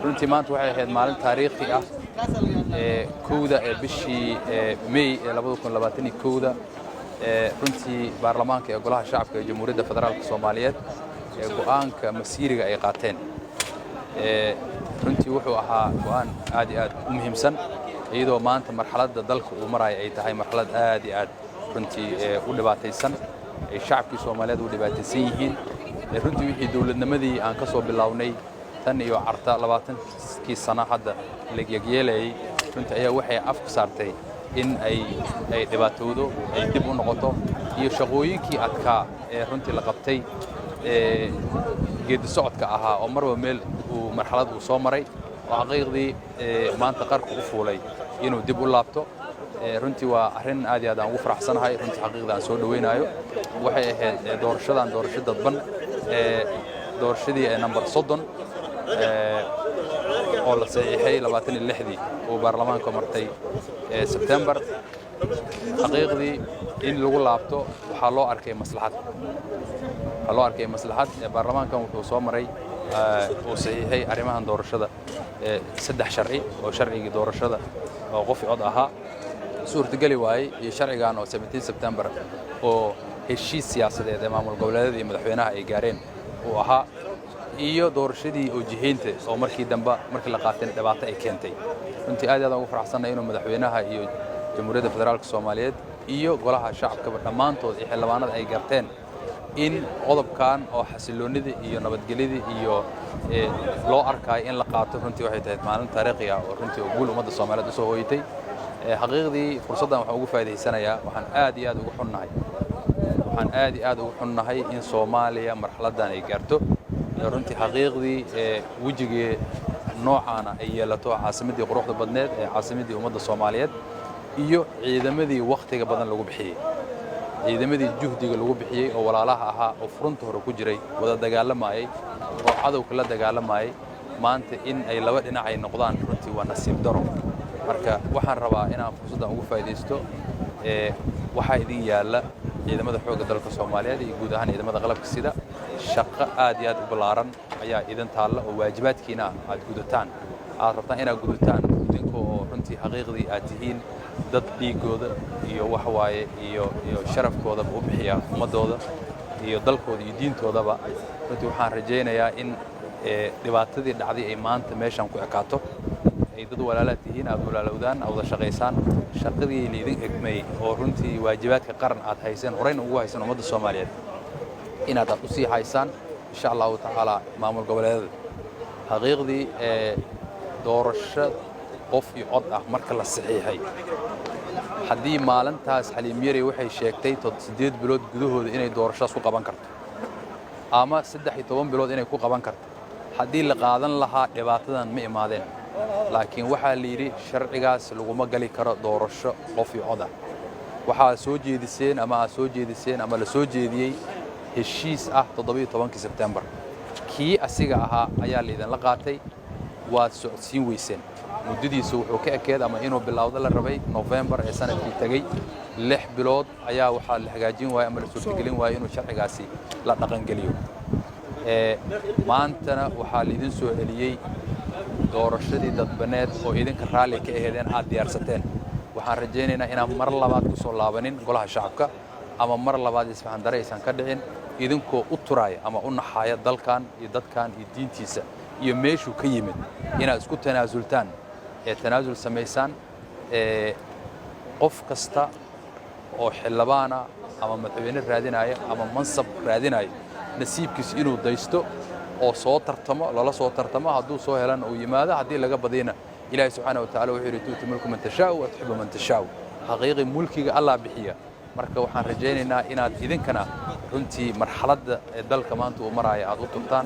runtii maanta waxay ahayd maalin taariikhi ah kowda bishii May 2021 runtii baarlamaanka ee golaha shacabka ee Jamhuuriyadda Federaalka Soomaaliyeed go'aanka masiiriga ay qaateen runtii wuxuu ahaa go'aan aad iyo aad u muhiimsan iyadoo maanta marxaladda dalka uu marayo ay tahay marxalad aad iyo aad runtii u dhibaataysan ay shacabkii Soomaaliyeed u dhibaataysan yihiin runtii wixii dawladnimadii aan ka soo bilownay tan iyo carta 20kii sano hadda la yeelayay runtii ayaa waxay afku saartay in ay dhibaatoodo ay dib u noqoto iyo shaqooyinkii adkaa ee runtii la qabtay geedi socodka ahaa oo marba meel uu marxalad uu soo maray oo xaqiiqdii maanta qarku u fuulay inuu dib u laabto runtii waa arrin aad iyo aad aan ugu faraxsanahay runtii xaqiiqda aan soo dhaweynayo waxay ahayd doorasho dadban doorashadii number 30 oo la saxiixay 26dii oo baarlamaanka martay September xaqiiqdii in lagu laabto waxaa loo arkay maslaxad baarlamaankan wuxuu soo maray oo saxiixay arrimahan doorashada 3 sharci oo sharcigii doorashada oo qof cod ahaa suurtagali waayay iyo sharcigan oo 17 September oo heshiis siyaasadeed ee maamul goboleedyada iyo madaxweynaha ay gaareen oo ahaa iyo doorashadii oo jiheynta oo markii la qaateen dhibaato ay keentay runtii aad ugu faraxsanahay inuu madaxweynaha iyo Jamhuuriyadda Federaalka Soomaaliyeed iyo golaha shacabka dhamaantood iyo xildhibaanada ay garteen in qodobkan oo xasiloonida iyo nabadgelyada iyo loo arkay in la qaato runtii waxay tahay maalin taariikhi ah oo runtii guul ummadda Soomaaliyeed u soo hooyatay xaqiiqdii fursaddan waxaan ugu faa'iideysanayaa waxaan aad iyo aad ugu xunnahay in Soomaaliya marxaladdan ay gaarto runtii xaqiiqdii wajigii noocaana ay yeelato caasimadii quruxda badneed ee caasimadii ummadda Soomaaliyeed iyo ciidamadii waqtiga badan lagu bixiyay ciidamadii juhdiga lagu bixiyay oo walaalaha ahaa oo furunta hore ku jiray wada dagaalamayay oo cadawga la dagaalamayay maanta in ay laba dhinac ay noqdaan runtii waa nasiib daro marka waxaan rabaa inaan fursaddan ugu faa'iideysto waxa idin yaala ciidamada xoogga dalka Soomaaliyeed iyo guud ahaan ciidamada qalabka sida shaqo aad iyo aad u balaaran ayaa idin taalla oo waajibaadkiina aad gudataan aad rabtaan inaad gudataan idinkoo runtii xaqiiqdii aad tihiin dad dhiigooda iyo wax waaye iyo sharafkooda u bixiya ummadooda iyo dalkooda iyo diintoodaba runtii waxaan rajaynayaa in dhibaatadii dhacday ay maanta meeshan ku ekaato ay dad walaalaad tihiin aad walaalowdaan aad wada shaqaysaan shaqadii idin egmay oo runtii waajibaadka qaran aad hayseen horeyna ugu haysan ummadda Soomaaliyeed inaad u sii haysaan insha Allah ta'ala maamul goboleedyada xaqiiqdii doorasho qof iyo cod ah marka la saxiixay haddii maalintaas Xaliim Yari waxay sheegtay 8 bilood gudahooda inay doorashaas ku qaban karto ama 13 bilood inay ku qaban karto haddii la qaadan lahaa dhibaatadan ma imaadeen laakiin waxaa la yiri sharcigaas laguma gali karo doorasho qof iyo cod ah waxaa soo jeediseen ama la soo jeediyay heshiis ah 17 September kii asiga ahaa ayaa la idin la qaatay waad socodsiin weyseen muddadiisu wuxuu ka ekeed ama inuu bilowdo la rabay November ee sanadkii tagay 6 bilood ayaa waxaa la hagaajin waayay ama la suurtagelin waayay inuu sharcigaasi la dhaqan geliyo maantana waxaa la idin soo celiyay doorashadii dadbaneed oo idinka raali ka aheedeen aad diyaarsateen waxaan rajaynaynaa inaan mar labaad ku soo laabanin golaha shacabka ama mar labaad isfahan dareysan ka dhicin idinkoo u turaay ama u naxaaya dalkan iyo dadkan iyo diintiisa iyo meeshuu ka yimid inaad isku tanaasultaan tanaasul samaysaan qof kasta oo xildhibaana ama madaxweyne raadinaya ama mansab raadinaya nasiibkiisa inuu daysto oo soo tartamo lala soo tartamo hadduu soo helan oo yimaado haddii laga badiyana ilaahay subxaanahu wa ta'aala wuxuu yiri tuuti mulku man tashaa wa tuhibbu man tashaa xaqiiqi mulkiga Allah bixiya marka waxaan rajaynaynaa inaad idinkana runtii marxaladda dalka maanta uu marayo aad u turtaan